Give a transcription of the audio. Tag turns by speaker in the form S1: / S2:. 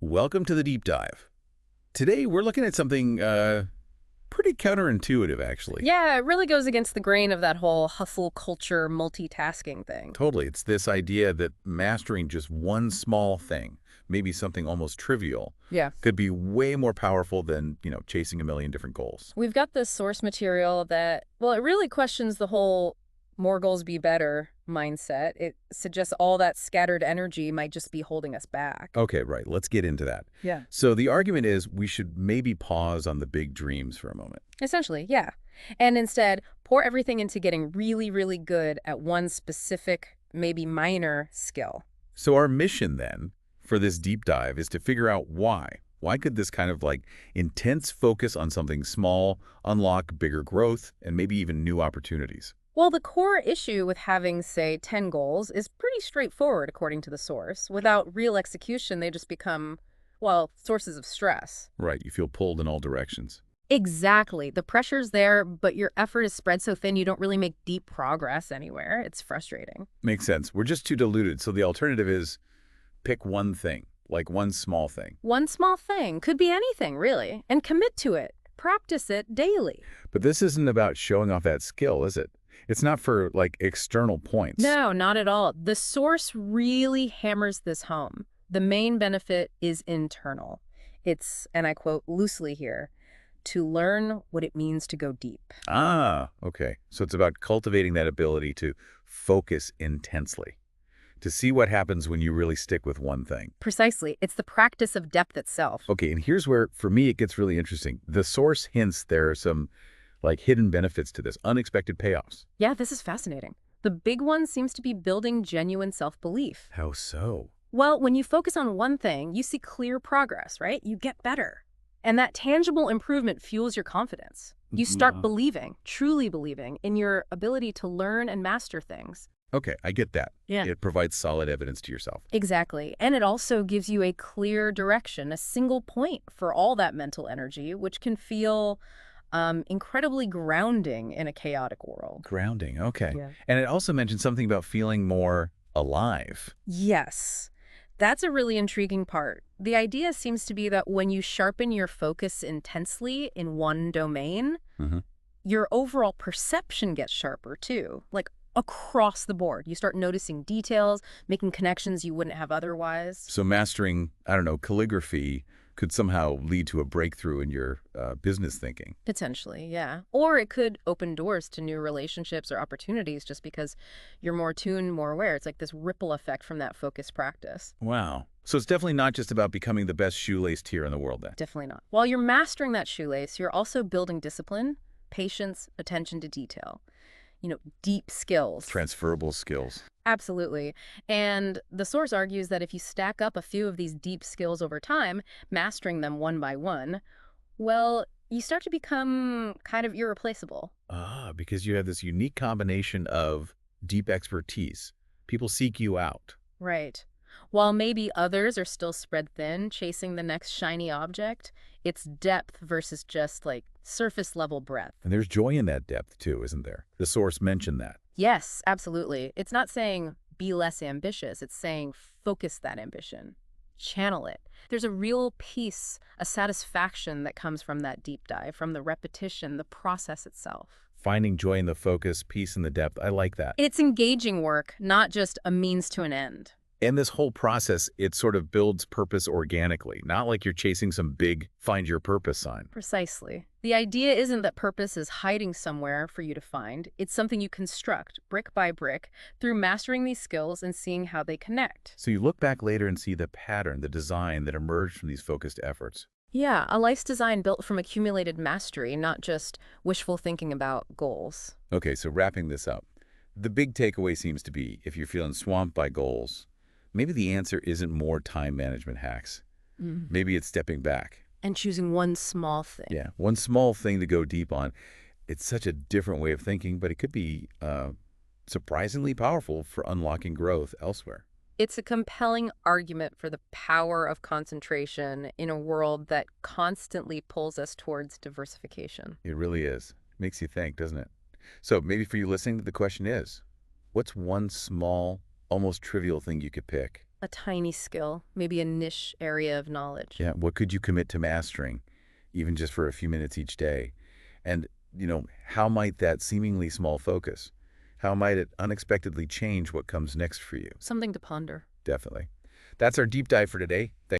S1: Welcome to the deep dive. Today we're looking at something pretty counterintuitive, actually.
S2: Yeah, it really goes against the grain of that whole hustle culture multitasking thing.
S1: Totally. It's this idea that mastering just one small thing, maybe something almost trivial,
S2: Yeah.
S1: could be way more powerful than, chasing a million different goals.
S2: We've got this source material that, well, it really questions the whole more goals be better mindset. It suggests all that scattered energy might just be holding us back.
S1: Okay, right. Let's get into that.
S2: Yeah.
S1: So the argument is we should maybe pause on the big dreams for a moment.
S2: Essentially, yeah. And instead, pour everything into getting really, really good at one specific, maybe minor skill.
S1: So our mission then for this deep dive is to figure out why. Why could this kind of intense focus on something small unlock bigger growth and maybe even new opportunities?
S2: Well, the core issue with having, say, 10 goals is pretty straightforward, according to the source. Without real execution, they just become, well, sources of stress.
S1: Right, you feel pulled in all directions.
S2: Exactly. The pressure's there, but your effort is spread so thin you don't really make deep progress anywhere. It's frustrating.
S1: Makes sense. We're just too diluted, so the alternative is pick one thing, like one small thing.
S2: One small thing, could be anything, really, and commit to it. Practice it daily.
S1: But this isn't about showing off that skill, is it? It's not for, external points.
S2: No, not at all. The source really hammers this home. The main benefit is internal. It's, and I quote loosely here, to learn what it means to go deep.
S1: Ah, okay. So it's about cultivating that ability to focus intensely, to see what happens when you really stick with one thing.
S2: Precisely. It's the practice of depth itself.
S1: Okay, and here's where, for me, it gets really interesting. The source hints there are some, hidden benefits to this, unexpected payoffs.
S2: Yeah, this is fascinating. The big one seems to be building genuine self-belief.
S1: How so?
S2: Well, when you focus on one thing, you see clear progress, right? You get better. And that tangible improvement fuels your confidence. You start believing, truly believing, in your ability to learn and master things.
S1: Okay, I get that.
S2: Yeah.
S1: It provides solid evidence to yourself.
S2: Exactly. And it also gives you a clear direction, a single point for all that mental energy, which can feel incredibly grounding in a chaotic world.
S1: Grounding, okay.
S2: Yeah.
S1: And it also mentioned something about feeling more alive.
S2: Yes, that's a really intriguing part. The idea seems to be that when you sharpen your focus intensely in one domain,
S1: Mhm.
S2: your overall perception gets sharper too, like across the board. You start noticing details, making connections you wouldn't have otherwise.
S1: So mastering, I don't know, calligraphy could somehow lead to a breakthrough in your business thinking.
S2: Potentially, yeah. Or it could open doors to new relationships or opportunities just because you're more tuned, more aware. It's like this ripple effect from that focused practice.
S1: Wow. So it's definitely not just about becoming the best shoelaced here in the world then.
S2: Definitely not. While you're mastering that shoelace, you're also building discipline, patience, attention to detail. Deep skills.
S1: Transferable skills.
S2: Absolutely. And the source argues that if you stack up a few of these deep skills over time, mastering them one by one, well, you start to become kind of irreplaceable.
S1: Ah, because you have this unique combination of deep expertise. People seek you out.
S2: Right. While maybe others are still spread thin, chasing the next shiny object, it's depth versus just surface level breadth.
S1: And there's joy in that depth too, isn't there? The source mentioned that.
S2: Yes, absolutely. It's not saying be less ambitious. It's saying focus that ambition, channel it. There's a real peace, a satisfaction that comes from that deep dive, from the repetition, the process itself.
S1: Finding joy in the focus, peace in the depth. I like that.
S2: It's engaging work, not just a means to an end.
S1: And this whole process, it sort of builds purpose organically, not like you're chasing some big find your purpose sign.
S2: Precisely. The idea isn't that purpose is hiding somewhere for you to find. It's something you construct, brick by brick, through mastering these skills and seeing how they connect.
S1: So you look back later and see the pattern, the design that emerged from these focused efforts.
S2: Yeah, a life's design built from accumulated mastery, not just wishful thinking about goals.
S1: Okay, so wrapping this up, the big takeaway seems to be if you're feeling swamped by goals, maybe the answer isn't more time management hacks. Maybe it's stepping back.
S2: And choosing one small thing.
S1: Yeah, one small thing to go deep on. It's such a different way of thinking, but it could be surprisingly powerful for unlocking growth elsewhere.
S2: It's a compelling argument for the power of concentration in a world that constantly pulls us towards diversification.
S1: It really is. Makes you think, doesn't it? So maybe for you listening, the question is, what's one small, almost trivial thing you could pick
S2: A tiny skill, maybe a niche area of knowledge.
S1: Yeah, what could you commit to mastering, even just for a few minutes each day? And, how might that seemingly small focus, how might it unexpectedly change what comes next for you?
S2: Something to ponder.
S1: Definitely. That's our deep dive for today.